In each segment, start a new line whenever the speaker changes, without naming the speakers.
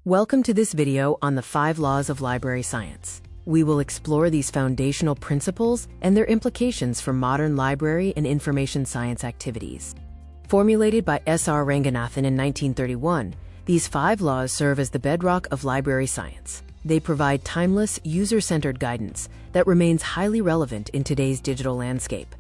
Welcome to this video on the 5 laws of library science. We will explore these foundational principles and their implications for modern library and information science activities. Formulated by S.R. Ranganathan in 1931, these 5 laws serve as the bedrock of library science. They provide timeless, user-centered guidance that remains highly relevant in today's digital landscape.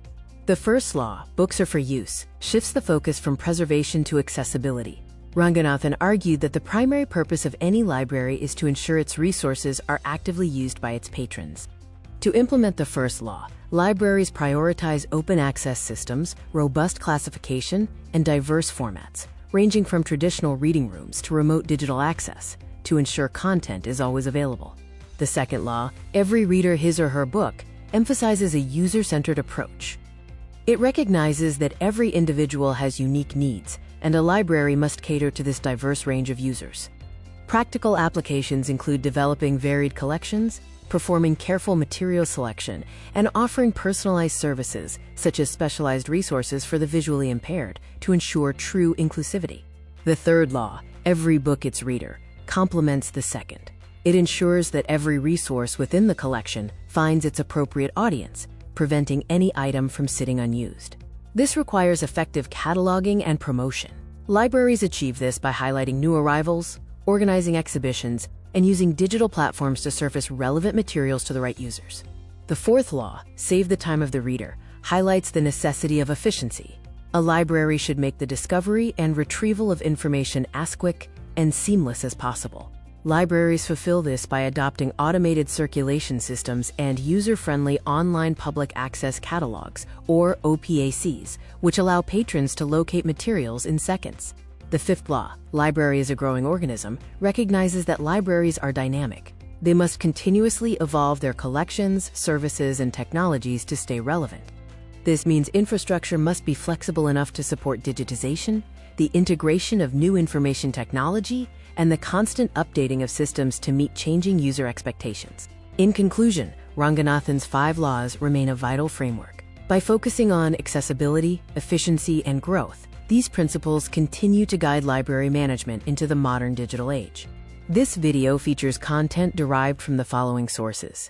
The first law, books are for use, shifts the focus from preservation to accessibility. Ranganathan argued that the primary purpose of any library is to ensure its resources are actively used by its patrons. To implement the first law, libraries prioritize open access systems, robust classification, and diverse formats, ranging from traditional reading rooms to remote digital access, to ensure content is always available. The second law, every reader his or her book, emphasizes a user-centered approach. It recognizes that every individual has unique needs, and a library must cater to this diverse range of users. Practical applications include developing varied collections, performing careful material selection, and offering personalized services, such as specialized resources for the visually impaired, to ensure true inclusivity. The third law, every book its reader, complements the second. It ensures that every resource within the collection finds its appropriate audience, preventing any item from sitting unused. This requires effective cataloging and promotion. Libraries achieve this by highlighting new arrivals, organizing exhibitions, and using digital platforms to surface relevant materials to the right users. The fourth law, save the time of the reader, highlights the necessity of efficiency. A library should make the discovery and retrieval of information as quick and seamless as possible. Libraries fulfill this by adopting automated circulation systems and user-friendly online public access catalogs, or OPACs, which allow patrons to locate materials in seconds. The fifth law, library is a growing organism, recognizes that libraries are dynamic. They must continuously evolve their collections, services, and technologies to stay relevant. This means infrastructure must be flexible enough to support digitization, the integration of new information technology, and the constant updating of systems to meet changing user expectations. In conclusion, Ranganathan's 5 laws remain a vital framework. By focusing on accessibility, efficiency, and growth, these principles continue to guide library management into the modern digital age. This video features content derived from the following sources: